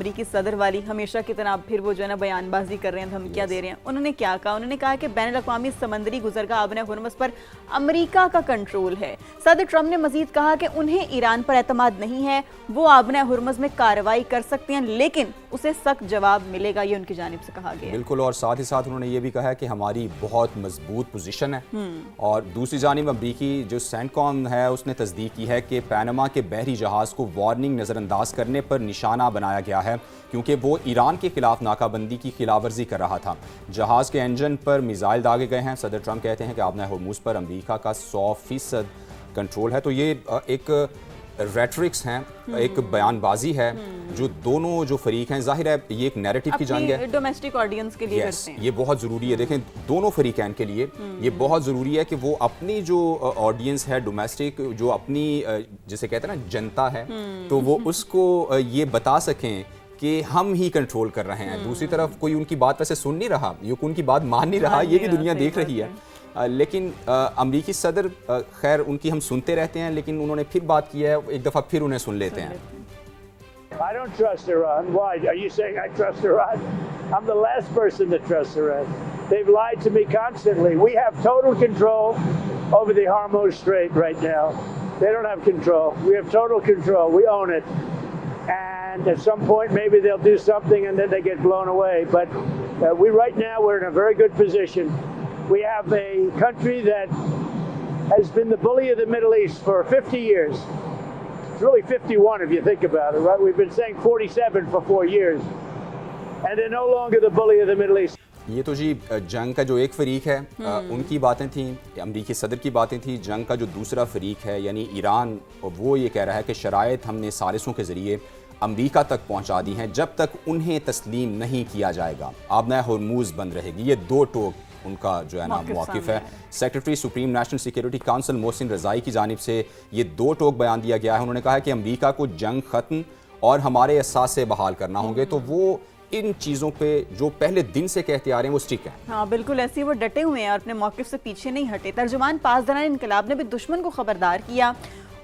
امریکی صدر والی ہمیشہ کی طرح پھر وہ جو ہے نا بیان بازی کر رہے ہیں، دھمکیاں دے رہے ہیں. انہوں نے کیا کہا؟ انہوں نے کہا کہ بین الاقوامی سمندری گزرگاہ آبِ ہرمز پر امریکہ کا کنٹرول ہے. صدر ٹرمپ نے مزید کہا کہ انہیں ایران پر اعتماد نہیں ہے، وہ آبِ ہرمز میں کارروائی کر سکتے ہیں لیکن اسے سخت جواب ملے گا، یہ ان کی جانب سے کہا گیا. بالکل، اور ساتھ ہی ساتھ انہوں نے یہ بھی کہا ہے کہ ہماری بہت مضبوط پوزیشن ہے. اور دوسری جانب امریکی جو سینٹکام ہے اس نے تصدیق کی ہے کہ پینما کے بحری جہاز کو وارننگ نظر انداز کرنے پر نشانہ بنایا گیا ہے کیونکہ وہ ایران کے خلاف ناکہ بندی کی خلاف ورزی کر رہا تھا. جہاز کے انجن پر میزائل داغے گئے ہیں. صدر ٹرمپ کہتے ہیں کہ آبِ ہرمز پر امریکہ کا 100% کنٹرول ہے. تو یہ ایک ریٹرکس ہیں، ایک بیان بازی ہے جو دونوں جو فریق ہیں، ظاہر ہے یہ ایک نیریٹو کی جنگ ہے، ڈومیسٹک آڈینس کے لیے کرتے ہیں. یہ بہت ضروری ہے. دیکھیں دونوں فریقین کے لیے یہ بہت ضروری ہے کہ وہ اپنی جو آڈینس ہے ڈومیسٹک، جو اپنی جسے کہتے ہیں نا جنتا ہے، تو وہ اس کو یہ بتا سکیں کہ ہم ہی کنٹرول کر رہے ہیں. دوسری طرف کوئی ان کی بات ویسے سن نہیں رہا، یہ ان کی بات مان نہیں رہا، یہ بھی دنیا دیکھ رہی ہے. لیکن امریکی صدر خیر ان کی ہم سنتے رہتے ہیں، لیکن انہوں نے پھر بات کی ہے، ایک دفعہ پھر انہیں سن لیتے ہیں. I don't trust Iran. Why? Are you saying I trust Iran? I'm the last person that trusts Iran. They've lied to me constantly. We have total control over the Hormuz Strait right now. They don't have control. We have total control. We own it. And at some point maybe they'll do something and then they get blown away. But right now we're in a very good position. We have a country that has been the bully of the Middle East for 50 years. It's really 51 if you think about it, right? We've been saying 47 for 4 years. And they're no longer the bully of the Middle East. یہ تو جی جنگ کا جو ایک فریق ہے ان کی باتیں تھیں، امریکی صدر کی باتیں تھیں. جنگ کا جو دوسرا فریق ہے یعنی ایران، وہ یہ کہہ رہا ہے کہ شرائط ہم نے ثالثوں کے ذریعے امریکہ تک پہنچا دی ہیں، جب تک انہیں تسلیم نہیں کیا جائے گا آبِ ہرمز بند رہے گی. یہ دو ٹوک ان کا جو ہے نا موقف ہے. Secretary supreme national security council Mohsen Rezaei کی جانب سے یہ دو ٹوک بیان دیا گیا ہے. انہوں نے کہا کہ امریکہ کو جنگ ختم اور ہمارے اثاثے بحال کرنا ہوں گے، تو وہ ان چیزوں پہ جو پہلے دن سے کہتے آ رہے ہیں وہ سٹک ہیں. ہاں بالکل ایسے وہ ڈٹے ہوئے ہیں اور اپنے موقف سے پیچھے نہیں ہٹے. ترجمان پاسداران انقلاب نے بھی دشمن کو خبردار کیا.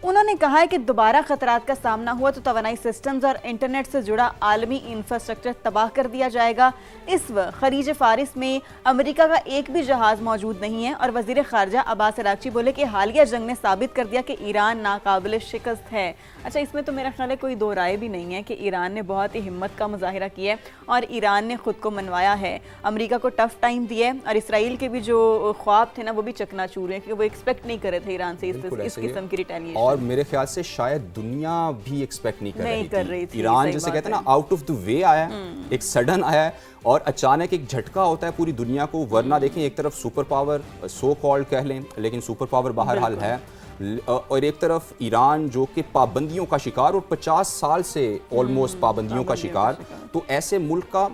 انہوں نے کہا ہے کہ دوبارہ خطرات کا سامنا ہوا تو توانائی سسٹمز اور انٹرنیٹ سے جڑا عالمی انفراسٹرکچر تباہ کر دیا جائے گا. اس وقت خلیج فارس میں امریکہ کا ایک بھی جہاز موجود نہیں ہے اور وزیر خارجہ عباس عراقچی بولے کہ حالیہ جنگ نے ثابت کر دیا کہ ایران ناقابل شکست ہے. اچھا، اس میں تو میرا خیال ہے کوئی دو رائے بھی نہیں ہے کہ ایران نے بہت ہی ہمت کا مظاہرہ کیا ہے اور ایران نے خود کو منوایا ہے، امریکہ کو ٹف ٹائم دیا ہے. اور اسرائیل کے بھی جو خواب تھے نا وہ بھی چکنا چور ہیں کیونکہ وہ ایکسپیکٹ نہیں کر رہے تھے ایران سے اس قسم کی ریٹیلیشن. اور میرے خیال سے شاید دنیا بھی ایکسپیکٹ نہیں کر رہی تھی. ایران جسے کہتے ہیں نا آؤٹ آف دی وے آیا ہے، ایک سڈن آیا ہے اور اچانک ایک جھٹکا ہوتا ہے پوری دنیا کو. ورنہ دیکھیں ایک طرف سپر پاور سو کالڈ کہہ لیں لیکن سپر پاور بہرحال ہے، اور ایک طرف ایران جو کہ پابندیوں کا شکار اور 50 سال سے آلموسٹ پابندیوں کا شکار. تو ایسے ملک کا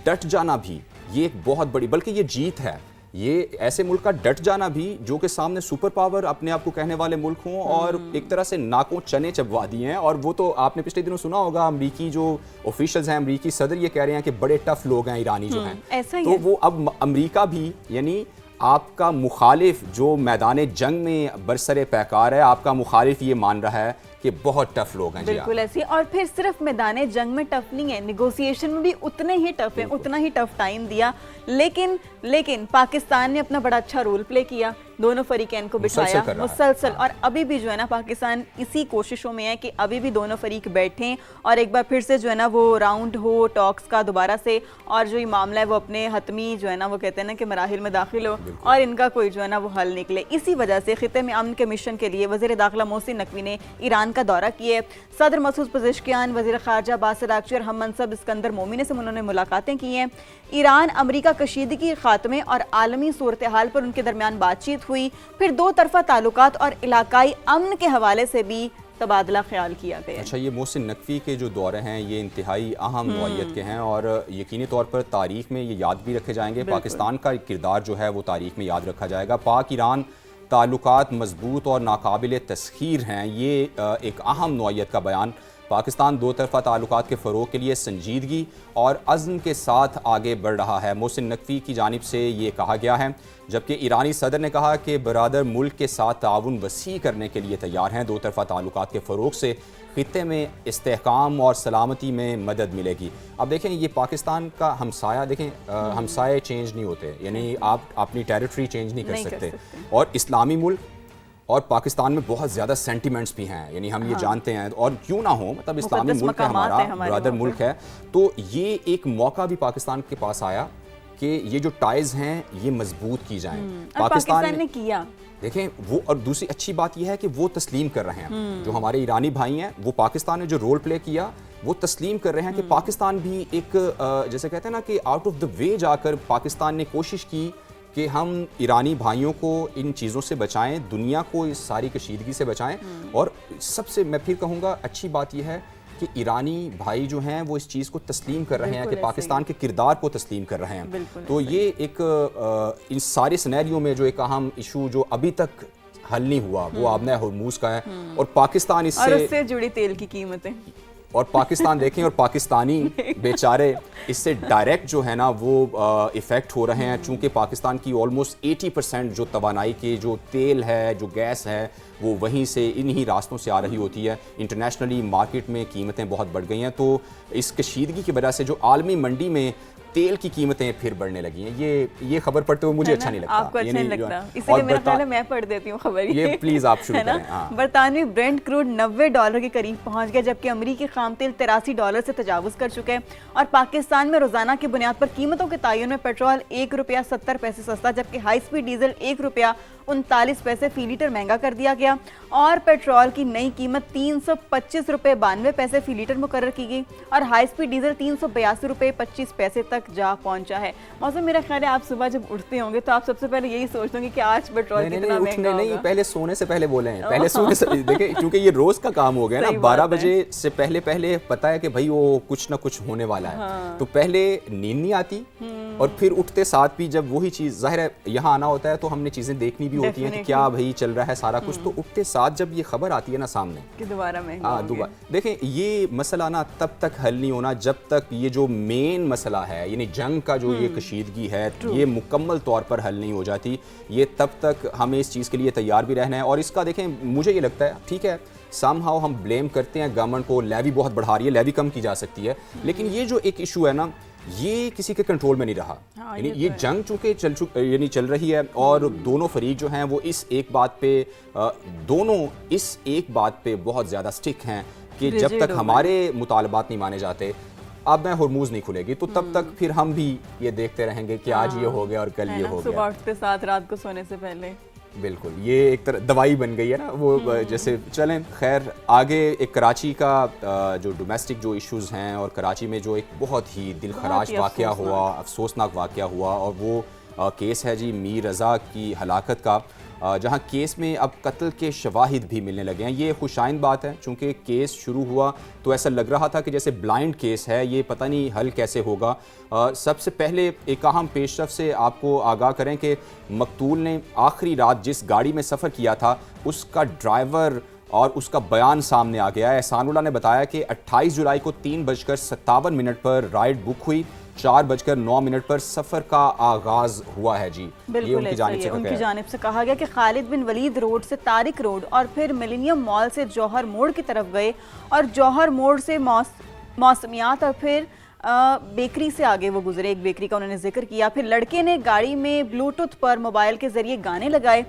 ڈٹ جانا بھی یہ ایک بہت بڑی، بلکہ یہ جیت ہے. یہ ایسے ملک کا ڈٹ جانا بھی جو کہ سامنے سپر پاور اپنے آپ کو کہنے والے ملک ہوں اور ایک طرح سے ناکوں چنے چبوا دیے ہیں. اور وہ تو آپ نے پچھلے دنوں سنا ہوگا امریکی جو آفیشلز ہیں، امریکی صدر یہ کہہ رہے ہیں کہ بڑے ٹف لوگ ہیں ایرانی جو ہیں. تو وہ اب امریکہ بھی یعنی آپ کا مخالف جو میدان جنگ میں برسر پیکار ہے، آپ کا مخالف یہ مان رہا ہے کہ بہت ٹف لوگ ہیں. بالکل ایسی. اور پھر صرف میدان جنگ میں ٹف نہیں ہے، نیگوسیشن میں بھی اتنے ہی ٹف ہیں، اتنا ہی ٹف ٹائم دیا. لیکن پاکستان نے اپنا بڑا اچھا رول پلے کیا، دونوں فریقین کو بٹھایا مسلسل. اور ابھی بھی جو ہے نا پاکستان اسی کوششوں میں ہے کہ ابھی بھی دونوں فریق بیٹھیں اور ایک بار پھر سے جو ہے نا وہ راؤنڈ ہو ٹاکس کا دوبارہ سے، اور جو یہ معاملہ ہے وہ اپنے حتمی جو ہے نا وہ کہتے ہیں نا کہ مراحل میں داخل ہو اور ان کا کوئی جو ہے نا وہ حل نکلے. اسی وجہ سے خطے میں امن کے مشن کے لیے وزیر داخلہ محسن نقوی نے ایران کا دورہ کیے. صدر مسعود پزشکیان، وزیر خارجہ عباس عراقچی اور ہم منصب اسکندر مومنی سے انہوں نے ملاقاتیں کی ہیں. ایران امریکہ کشیدگی خاتمے اور عالمی صورتحال پر ان کے درمیان بات چیت ہوئی. پھر دو طرفہ تعلقات اور علاقائی امن کے حوالے سے بھی تبادلہ خیال کیا گیا. اچھا، یہ محسن نقوی کے جو دورے ہیں یہ انتہائی اہم نوعیت کے ہیں اور یقینی طور پر تاریخ میں یہ یاد بھی رکھے جائیں گے. پاکستان کا کردار جو ہے وہ تاریخ میں یاد رکھا جائے گا. پاک ایران تعلقات مضبوط اور ناقابل تسخیر ہیں، یہ ایک اہم نوعیت کا بیان پاکستان دو طرفہ تعلقات کے فروغ کے لیے سنجیدگی اور عزم کے ساتھ آگے بڑھ رہا ہے. محسن نقوی کی جانب سے یہ کہا گیا ہے، جبکہ ایرانی صدر نے کہا کہ برادر ملک کے ساتھ تعاون وسیع کرنے کے لیے تیار ہیں. دو طرفہ تعلقات کے فروغ سے خطے میں استحکام اور سلامتی میں مدد ملے گی. اب دیکھیں یہ پاکستان کا ہمسایہ، دیکھیں ہمسائے چینج نہیں ہوتے، یعنی آپ اپنی ٹیریٹری چینج نہیں کر سکتے، اور اسلامی ملک اور پاکستان میں بہت زیادہ سینٹیمنٹس بھی ہیں، یعنی ہم یہ جانتے ہیں، اور کیوں نہ ہو، مطلب اسلامی ملک ہے ہمارا، برادر ملک ہے. تو یہ ایک موقع بھی پاکستان کے پاس آیا کہ یہ جو ٹائز ہیں یہ مضبوط کی جائیں. پاکستان نے کیا، دیکھیں وہ، اور دوسری اچھی بات یہ ہے کہ وہ تسلیم کر رہے ہیں، جو ہمارے ایرانی بھائی ہیں وہ پاکستان نے جو رول پلے کیا وہ تسلیم کر رہے ہیں کہ پاکستان بھی ایک جیسے کہتے ہیں نا کہ آؤٹ آف دا وے جا کر پاکستان نے کوشش کی کہ ہم ایرانی بھائیوں کو ان چیزوں سے بچائیں، دنیا کو اس ساری کشیدگی سے بچائیں. اور سب سے میں پھر کہوں گا اچھی بات یہ ہے کہ ایرانی بھائی جو ہیں وہ اس چیز کو تسلیم کر رہے ہیں کہ پاکستان کے کردار کو تسلیم کر رہے ہیں. تو یہ ایک ان سارے سینیریو میں جو ایک اہم ایشو جو ابھی تک حل نہیں ہوا وہ آبنہ ہرموز کا ہے، اور پاکستان اس سے جڑی تیل کی قیمتیں، اور پاکستان دیکھیں اور پاکستانی بیچارے اس سے ڈائریکٹ جو ہے نا وہ ایفیکٹ ہو رہے ہیں، چونکہ پاکستان کی آلموسٹ 80% جو توانائی کے جو تیل ہے، جو گیس ہے، وہ وہیں سے انہی راستوں سے آ رہی ہوتی ہے. انٹرنیشنلی مارکیٹ میں قیمتیں بہت بڑھ گئی ہیں، تو اس کشیدگی کی وجہ سے جو عالمی منڈی میں تیل کی قیمتیں پھر بڑھنے لگی ہیں. یہ خبر پڑھتے ہوئے مجھے اچھا نہیں لگتا. آپ کو اچھا نہیں لگتا، اسی لیے میرا خیال ہے میں پڑھ دیتی ہوں خبر. یہ پلیز آپ شروع کریں. برطانوی برینٹ کروڈ $90 کے قریب پہنچ گیا، جبکہ امریکی خام تیل $83 سے تجاوز کر چکے ہیں. اور پاکستان میں روزانہ کی بنیاد پر قیمتوں کے تعین میں پیٹرول $1.70 سستا، جبکہ ہائی سپیڈ ڈیزل $1.39 فی لیٹر مہنگا کر دیا گیا، اور پیٹرول کی نئی قیمت $325.92 فی لیٹر مقرر کی گئی، اور ہائی سپیڈ ڈیزل $382.25 تک جا پہنچا ہے. موسم میرا خیال ہے آپ صبح جب اٹھتے ہوں گے تو آپ سب سے پہلے یہی سوچتے ہوں گے کہ آج پیٹرول کتنا مہنگا ہوگا. نہیں، پہلے سونے سے پہلے بولیں، پہلے سونے سے دیکھیں، کیونکہ یہ روز کا کام ہو گیا نا. 12 بجے سے پہلے پتہ ہے کہ بھائی وہ کچھ نہ کچھ ہونے والا ہے، تو پہلے نیند نہیں آتی، اور پھر اٹھتے ساتھ بھی جب وہی چیز، ظاہر ہے یہاں آنا ہوتا ہے تو ہم نے چیزیں دیکھنی بھی ہوتی ہیں کہ کیا بھائی چل رہا ہے سارا کچھ. تو اٹھتے ساتھ جب یہ خبر آتی ہے نا سامنے کہ دوبارہ مہنگا ہو گیا، دیکھیں یہ مسئلہ نا تب تک حل نہیں ہونا جب تک یہ جو مین مسئلہ ہے، یعنی جنگ کا جو یہ کشیدگی ہے، یہ مکمل طور پر حل نہیں ہو جاتی. یہ تب تک ہمیں اس چیز کے لیے تیار بھی رہنا ہے. اور اس کا دیکھیں مجھے یہ لگتا ہے ٹھیک ہے سم ہاؤ ہم بلیم کرتے ہیں گورنمنٹ کو، لیوی بہت بڑھا رہی ہے، لیوی کم کی جا سکتی ہے، لیکن یہ جو ایک ایشو ہے نا یہ کسی کے کنٹرول میں نہیں رہا. یعنی یہ جنگ چونکہ چل رہی ہے، اور دونوں فریق جو ہیں وہ اس ایک بات پہ بہت زیادہ سٹک ہیں کہ جب تک ہمارے مطالبات نہیں مانے جاتے اب میں ہرموز نہیں کھلے گی، تو تب تک پھر ہم بھی یہ دیکھتے رہیں گے کہ آج یہ ہو گیا اور کل یہ ہو گیا. صبح اٹھتے ساتھ رات کو سونے سے پہلے بالکل یہ ایک طرح دوائی بن گئی ہے نا وہ. جیسے چلیں خیر آگے، ایک کراچی کا جو ڈومیسٹک جو ایشوز ہیں، اور کراچی میں جو ایک بہت ہی دل خراش واقعہ ہوا، افسوسناک واقعہ ہوا، اور وہ کیس ہے جی میر رضا کی ہلاکت کا، جہاں کیس میں اب قتل کے شواہد بھی ملنے لگے ہیں. یہ خوشائند بات ہے، چونکہ کیس شروع ہوا تو ایسا لگ رہا تھا کہ جیسے بلائنڈ کیس ہے، یہ پتہ نہیں حل کیسے ہوگا. سب سے پہلے ایک اہم پیش رفت سے آپ کو آگاہ کریں کہ مقتول نے آخری رات جس گاڑی میں سفر کیا تھا اس کا ڈرائیور اور اس کا بیان سامنے آ گیا ہے. احسان اللہ نے بتایا کہ 28 جولائی کو 3:57 پر رائڈ بک ہوئی، 4:09 پر سفر کا آغاز ہوا ہے. جی بالکل ان کی جانب سے کہا گیا کہ خالد بن ولید روڈ سے طارق روڈ اور پھر ملینیم مال سے جوہر موڑ کی طرف گئے، اور جوہر موڑ سے موسمیات اور پھر بیکری سے آگے وہ گزرے. ایک بیکری کا انہوں نے ذکر کیا. پھر لڑکے نے گاڑی میں بلوٹوتھ پر موبائل کے ذریعے گانے لگائے